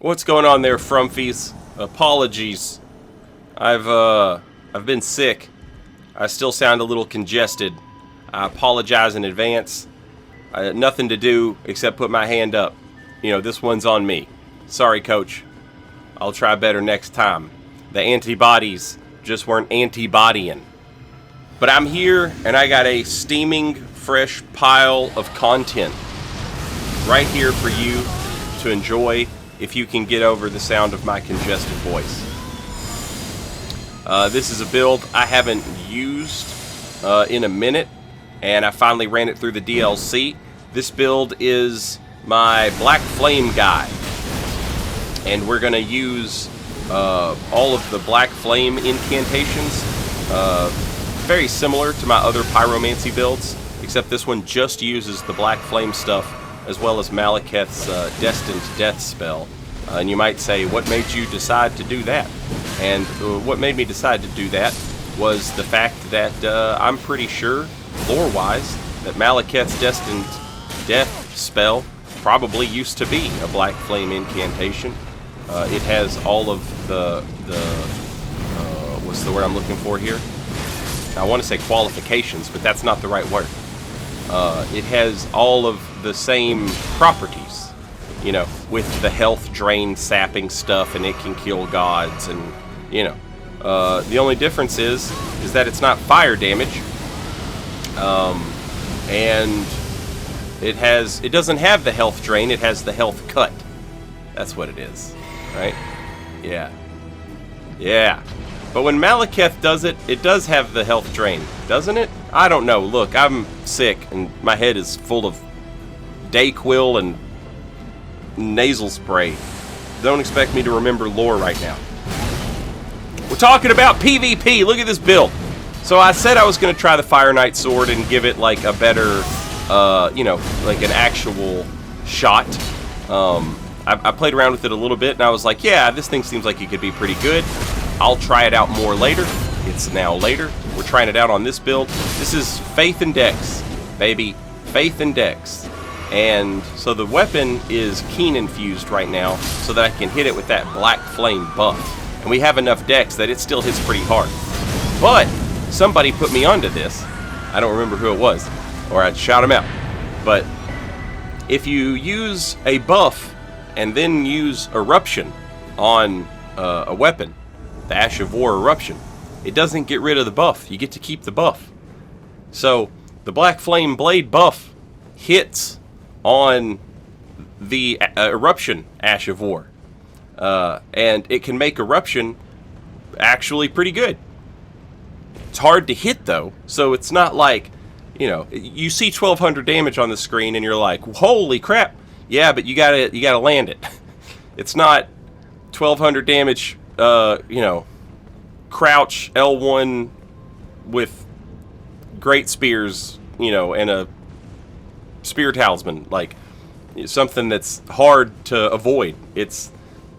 What's going on there, Frumfies? Apologies. I've been sick. I still sound a little congested. I apologize in advance. I had nothing to do except put my hand up. You know, this one's on me. Sorry, Coach. I'll try better next time. The antibodies just weren't antibodying. But I'm here, and I got a steaming, fresh pile of content right here for you to enjoy if you can get over the sound of my congested voice. This is a build I haven't used in a minute, and I finally ran it through the DLC. This build is my Black Flame guy, and we're going to use all of the Black Flame incantations, very similar to my other pyromancy builds, except this one just uses the Black Flame stuff as well as Malekith's Destined Death spell. And you might say, what made you decide to do that? And what made me decide to do that was the fact that I'm pretty sure, lore-wise, that Malekith's Destined Death spell probably used to be a Black Flame incantation. It has all of the what's the word I'm looking for here? I want to say qualifications, but that's not the right word. It has all of the same properties, you know, with the health drain sapping stuff, and it can kill gods, and you know, the only difference is that it's not fire damage, and it doesn't have the health drain. It has the health cut. That's what it is, right? Yeah. But when Malekith does it, it does have the health drain, doesn't it? I don't know. Look, I'm sick, and my head is full of Dayquil and nasal spray. Don't expect me to remember lore right now. We're talking about PvP. Look at this build. So I said I was going to try the Fire Knight sword and give it like a better, you know, like an actual shot. I played around with it a little bit, and I was like, yeah, this thing seems like it could be pretty good. I'll try it out more later. It's now later. We're trying it out on this build. This is Faith and Dex, baby. Faith and Dex. And so the weapon is Keen infused right now so that I can hit it with that Black Flame buff. And we have enough Dex that it still hits pretty hard. But somebody put me onto this. I don't remember who it was, or I'd shout him out. But if you use a buff and then use Eruption on a weapon, the Ash of War Eruption, it doesn't get rid of the buff. You get to keep the buff. So the Black Flame Blade buff hits on the Eruption Ash of War. And it can make Eruption actually pretty good. It's hard to hit though, so it's not like, you know, you see 1200 damage on the screen and you're like, holy crap. Yeah, but you gotta land it. It's not 1200 damage, you know, crouch L1 with great spears, you know, and a spear talisman, like something that's hard to avoid. It's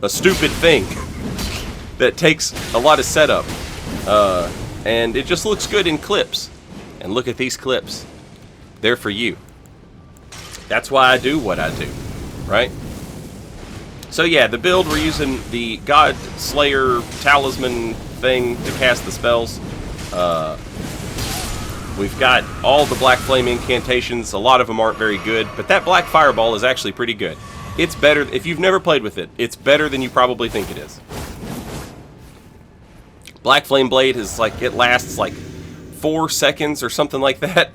a stupid thing that takes a lot of setup, and it just looks good in clips. And look at these clips. They're for you. That's why I do what I do, right? So yeah, the build, we're using the God Slayer talisman thing to cast the spells. We've got all the Black Flame incantations. A lot of them aren't very good, but that Black Fireball is actually pretty good. It's better, if you've never played with it, it's better than you probably think it is. Black Flame Blade is like, it lasts like 4 seconds or something like that.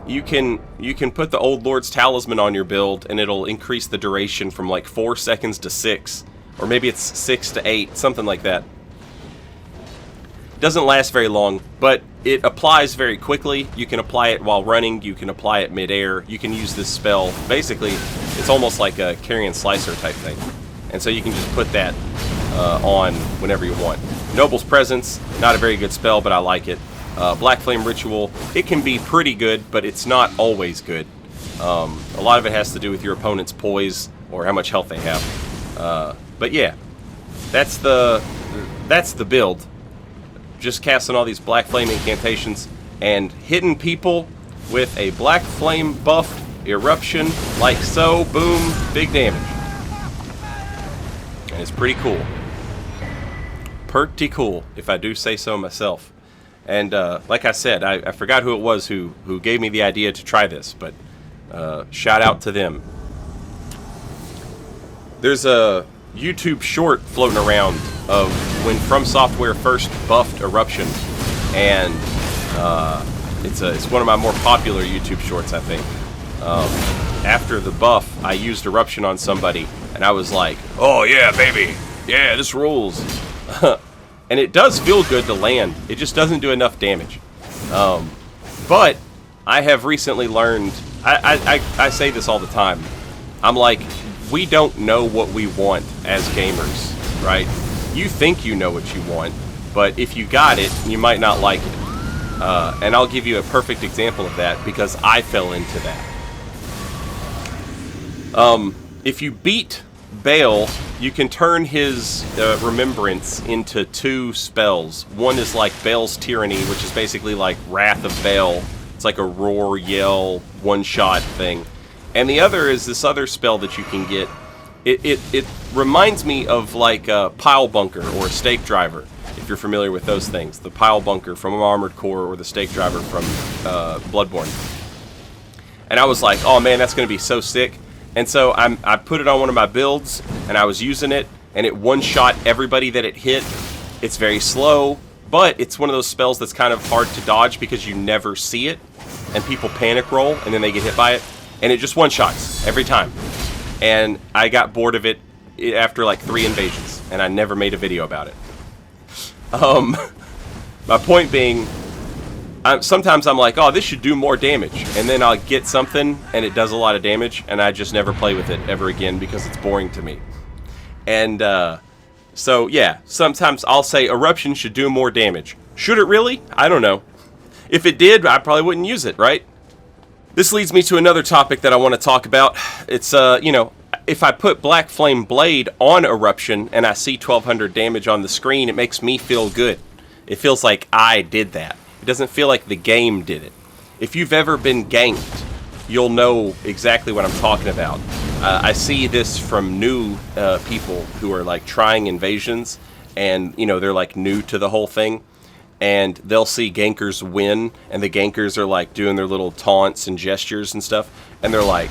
You can put the Old Lord's Talisman on your build, and it'll increase the duration from like 4 seconds to 6, or maybe it's 6 to 8, something like that. Doesn't last very long, but it applies very quickly. You can apply it while running, you can apply it mid-air, you can use this spell. Basically, it's almost like a Carrion Slicer type thing. And so you can just put that on whenever you want. Noble's Presence, not a very good spell, but I like it. Black Flame Ritual, it can be pretty good, but it's not always good. A lot of it has to do with your opponent's poise or how much health they have. But yeah, that's the build. Just casting all these Black Flame incantations and hitting people with a Black Flame buffed Eruption like so. Boom, big damage. and it's pretty cool. Pretty cool, if I do say so myself. And like I said, I forgot who it was who gave me the idea to try this, but shout out to them. There's a YouTube short floating around of when From Software first buffed Eruption, and it's one of my more popular YouTube shorts, I think. After the buff, I used Eruption on somebody, and I was like, "Oh yeah, baby, yeah, this rules." And it does feel good to land. It just doesn't do enough damage. But I have recently learned, I say this all the time. I'm like, we don't know what we want as gamers, right? You think you know what you want, but if you got it, you might not like it. And I'll give you a perfect example of that because I fell into that. If you beat Baal, you can turn his remembrance into 2 spells. One is like Baal's Tyranny, which is basically like Wrath of Baal. It's like a roar, yell, one-shot thing. And the other is this other spell that you can get. It reminds me of like a Pile Bunker or a Stake Driver, if you're familiar with those things. The Pile Bunker from Armored Core or the Stake Driver from Bloodborne. And I was like, oh man, that's going to be so sick. And so I put it on one of my builds, and I was using it, and it one-shot everybody that it hit. It's very slow, but it's one of those spells that's kind of hard to dodge because you never see it, and people panic roll, and then they get hit by it, and it just one-shots every time. And I got bored of it after like 3 invasions, and I never made a video about it. My point being, sometimes I'm like, oh, this should do more damage, and then I'll get something and it does a lot of damage, and I just never play with it ever again because it's boring to me. And so yeah, sometimes I'll say Eruption should do more damage. Should it really? I don't know. If it did, I probably wouldn't use it, right? This leads me to another topic that I want to talk about. It's you know, if I put Black Flame Blade on Eruption and I see 1200 damage on the screen, it makes me feel good. It feels like I did that. It doesn't feel like the game did it. If you've ever been ganked, you'll know exactly what I'm talking about. I see this from new people who are like trying invasions, and you know, they're like new to the whole thing, and they'll see gankers win, and the gankers are like doing their little taunts and gestures and stuff, and they're like,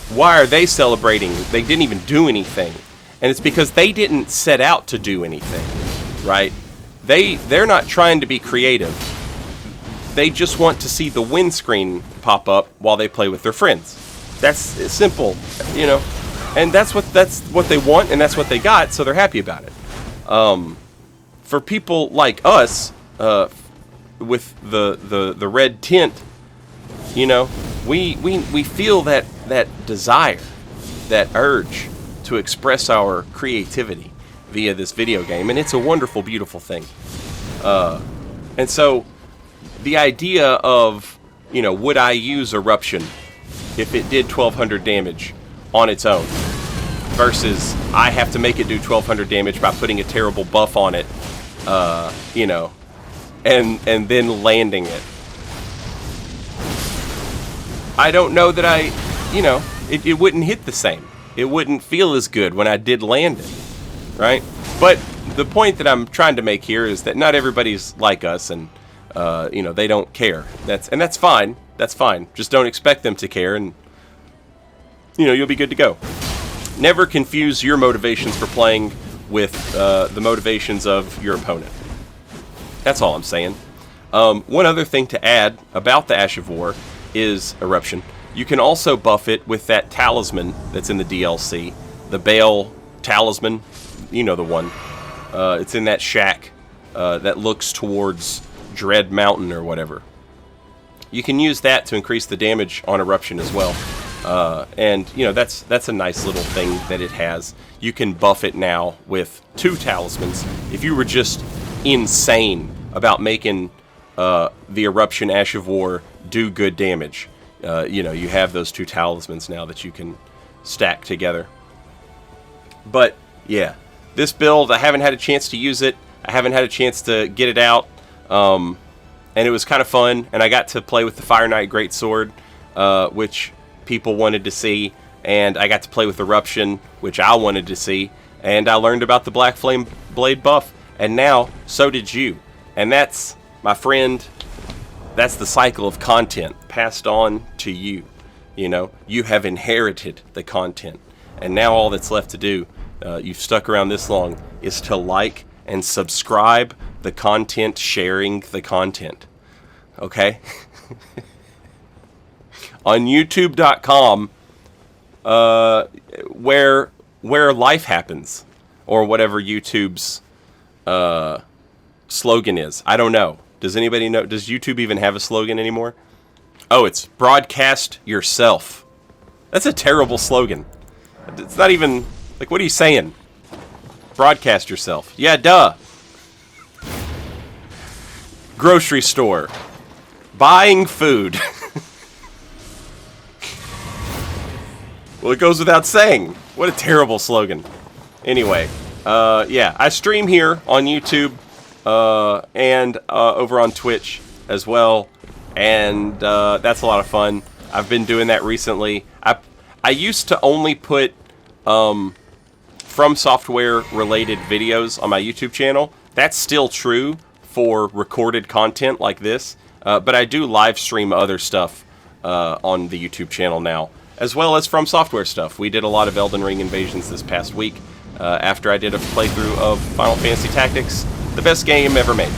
why are they celebrating? They didn't even do anything. And it's because they didn't set out to do anything, right? They're not trying to be creative. They just want to see the win screen pop up while they play with their friends. That's simple, you know. And that's what they want, and that's what they got, so they're happy about it. For people like us, with the red tint, you know, we feel that desire, that urge to express our creativity via this video game, and it's a wonderful, beautiful thing. And so the idea of, you know, would I use Eruption if it did 1200 damage on its own versus I have to make it do 1200 damage by putting a terrible buff on it, you know, and then landing it. I don't know that you know, it wouldn't hit the same. It wouldn't feel as good when I did land it, right? But the point that I'm trying to make here is that not everybody's like us, and you know, they don't care. That's fine. That's fine. Just don't expect them to care, and you know, you'll be good to go. Never confuse your motivations for playing with the motivations of your opponent. That's all I'm saying. One other thing to add about the Ash of War is Eruption. You can also buff it with that talisman that's in the DLC, the Baal talisman. You know the one. It's in that shack that looks towards Dread Mountain or whatever. You can use that to increase the damage on Eruption as well. And you know, that's a nice little thing that it has. You can buff it now with 2 talismans. If you were just insane about making the Eruption Ash of War do good damage, you know, you have those 2 talismans now that you can stack together. But yeah, this build, I haven't had a chance to use it. I haven't had a chance to get it out. And it was kind of fun, and I got to play with the Fire Knight Greatsword, which people wanted to see, and I got to play with Eruption, which I wanted to see, And I learned about the Black Flame Blade buff. And now, so did you. And that's, my friend, that's the cycle of content passed on to you. You know, you have inherited the content. And now all that's left to do, you've stuck around this long, is to like and subscribe the content, sharing the content. Okay? On YouTube.com, where life happens, or whatever YouTube's slogan is. I don't know. Does anybody know? Does YouTube even have a slogan anymore? Oh, it's broadcast yourself. That's a terrible slogan. It's not even, like, what are you saying? Broadcast yourself. Yeah, duh. Grocery store. Buying food. Well, it goes without saying. What a terrible slogan. Anyway, yeah, I stream here on YouTube and over on Twitch as well, and that's a lot of fun. I've been doing that recently. I used to only put From Software related videos on my YouTube channel. That's still true for recorded content like this, but I do live stream other stuff on the YouTube channel now, as well as From Software stuff. We did a lot of Elden Ring invasions this past week after I did a playthrough of Final Fantasy Tactics, the best game ever made.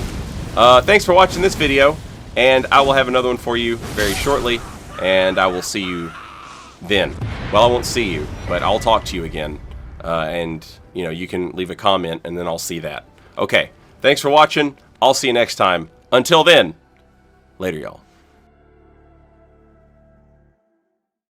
Thanks for watching this video, and I will have another one for you very shortly, and I will see you then. Well, I won't see you, but I'll talk to you again, and you know, you can leave a comment, and then I'll see that. Okay, thanks for watching. I'll see you next time. Until then, later, y'all.